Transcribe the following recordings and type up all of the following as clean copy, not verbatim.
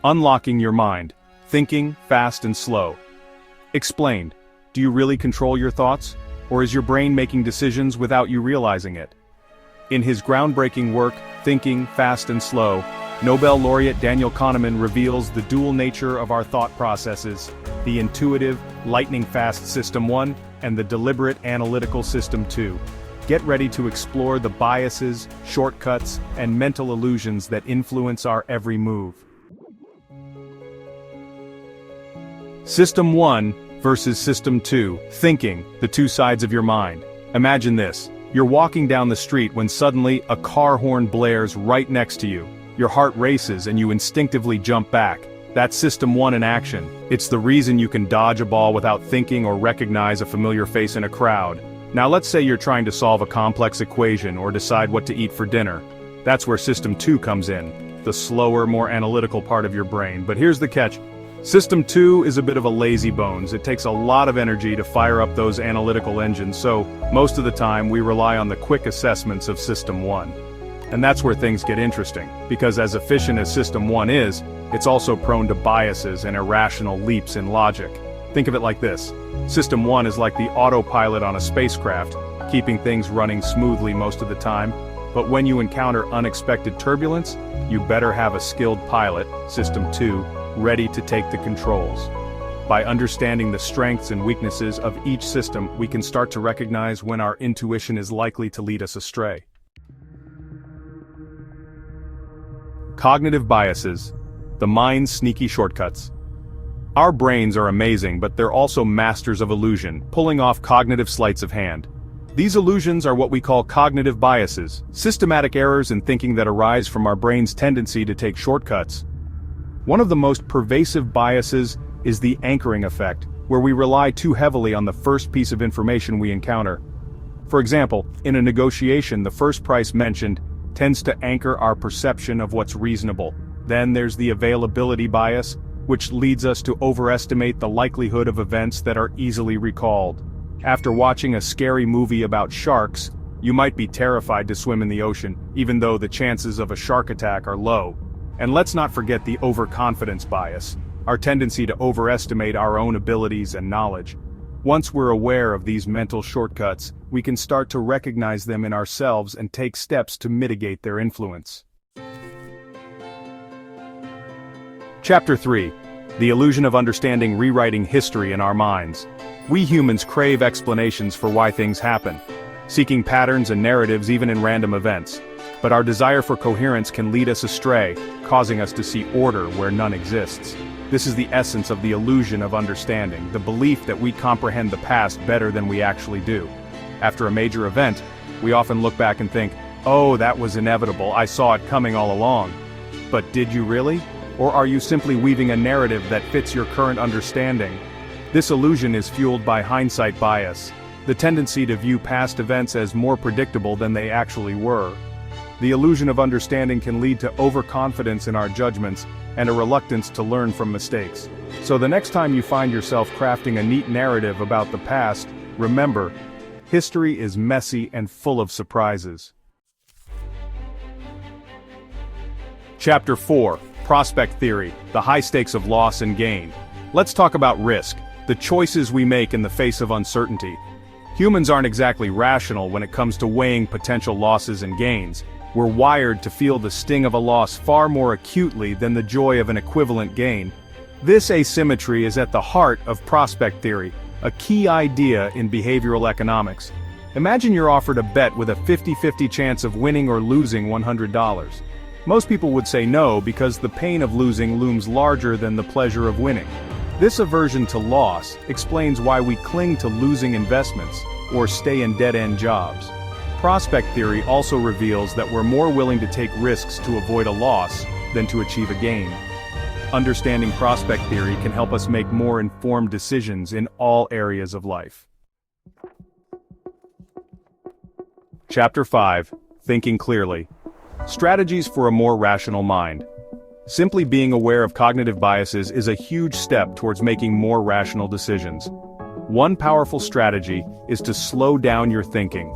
Unlocking your mind. Thinking fast and slow. Explained. Do you really control your thoughts? Or is your brain making decisions without you realizing it? In his groundbreaking work, Thinking Fast and Slow, Nobel laureate Daniel Kahneman reveals the dual nature of our thought processes, the intuitive, lightning-fast System 1, and the deliberate, analytical System 2. Get ready to explore the biases, shortcuts, and mental illusions that influence our every move. System 1 versus System 2, Thinking, the two sides of your mind. Imagine this. You're walking down the street when suddenly a car horn blares right next to you. Your heart races and you instinctively jump back. That's System 1 in action. It's the reason you can dodge a ball without thinking or recognize a familiar face in a crowd. Now let's say you're trying to solve a complex equation or decide what to eat for dinner. That's where System 2 comes in, the slower, more analytical part of your brain. But here's the catch. System 2 is a bit of a lazy bones. It takes a lot of energy to fire up those analytical engines, so most of the time we rely on the quick assessments of System 1. And that's where things get interesting, because as efficient as System 1 is, it's also prone to biases and irrational leaps in logic. Think of it like this. System 1 is like the autopilot on a spacecraft, keeping things running smoothly most of the time. But when you encounter unexpected turbulence, you better have a skilled pilot, System 2, ready to take the controls. By understanding the strengths and weaknesses of each system, we can start to recognize when our intuition is likely to lead us astray. Cognitive biases, the mind's sneaky shortcuts. Our brains are amazing, but they're also masters of illusion, pulling off cognitive sleights of hand. These illusions are what we call cognitive biases, systematic errors in thinking that arise from our brain's tendency to take shortcuts. One of the most pervasive biases is the anchoring effect, where we rely too heavily on the first piece of information we encounter. For example, in a negotiation, the first price mentioned tends to anchor our perception of what's reasonable. Then there's the availability bias, which leads us to overestimate the likelihood of events that are easily recalled. After watching a scary movie about sharks, you might be terrified to swim in the ocean, even though the chances of a shark attack are low. And let's not forget the overconfidence bias, our tendency to overestimate our own abilities and knowledge. Once we're aware of these mental shortcuts, we can start to recognize them in ourselves and take steps to mitigate their influence. Chapter 3. The illusion of understanding rewriting history in our minds. We humans crave explanations for why things happen, seeking patterns and narratives even in random events. But our desire for coherence can lead us astray, causing us to see order where none exists. This is the essence of the illusion of understanding, the belief that we comprehend the past better than we actually do. After a major event, we often look back and think, "Oh, that was inevitable, I saw it coming all along." But did you really? Or are you simply weaving a narrative that fits your current understanding? This illusion is fueled by hindsight bias, the tendency to view past events as more predictable than they actually were. The illusion of understanding can lead to overconfidence in our judgments and a reluctance to learn from mistakes. So the next time you find yourself crafting a neat narrative about the past, remember, history is messy and full of surprises. Chapter 4. Prospect Theory, the high stakes of loss and gain. Let's talk about risk, the choices we make in the face of uncertainty. Humans aren't exactly rational when it comes to weighing potential losses and gains. We're wired to feel the sting of a loss far more acutely than the joy of an equivalent gain. This asymmetry is at the heart of prospect theory, a key idea in behavioral economics. Imagine you're offered a bet with a 50-50 chance of winning or losing $100. Most people would say no because the pain of losing looms larger than the pleasure of winning. This aversion to loss explains why we cling to losing investments or stay in dead-end jobs. Prospect theory also reveals that we're more willing to take risks to avoid a loss than to achieve a gain. Understanding prospect theory can help us make more informed decisions in all areas of life. Chapter 5. Thinking Clearly. Strategies for a more rational mind. Simply being aware of cognitive biases is a huge step towards making more rational decisions. One powerful strategy is to slow down your thinking.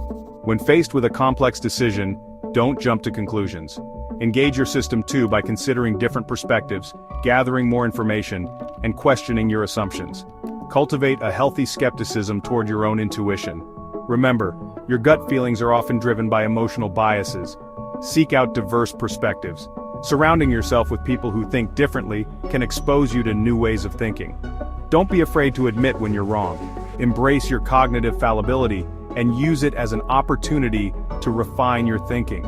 When faced with a complex decision, don't jump to conclusions. Engage your System 2 by considering different perspectives, gathering more information, and questioning your assumptions. Cultivate a healthy skepticism toward your own intuition. Remember, your gut feelings are often driven by emotional biases. Seek out diverse perspectives. Surrounding yourself with people who think differently can expose you to new ways of thinking. Don't be afraid to admit when you're wrong. Embrace your cognitive fallibility and use it as an opportunity to refine your thinking.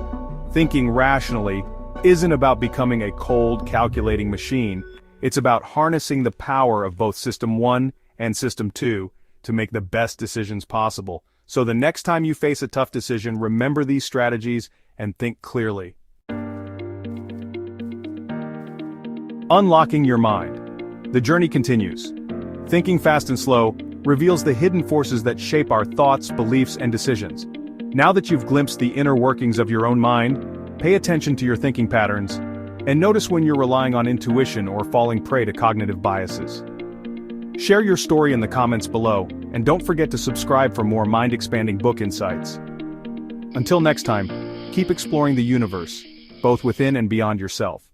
Thinking rationally isn't about becoming a cold, calculating machine. It's about harnessing the power of both System 1 and System 2 to make the best decisions possible. So the next time you face a tough decision, remember these strategies and think clearly. Unlocking your mind. The journey continues. Thinking Fast and Slow reveals the hidden forces that shape our thoughts, beliefs, and decisions. Now that you've glimpsed the inner workings of your own mind, pay attention to your thinking patterns, and notice when you're relying on intuition or falling prey to cognitive biases. Share your story in the comments below, and don't forget to subscribe for more mind-expanding book insights. Until next time, keep exploring the universe, both within and beyond yourself.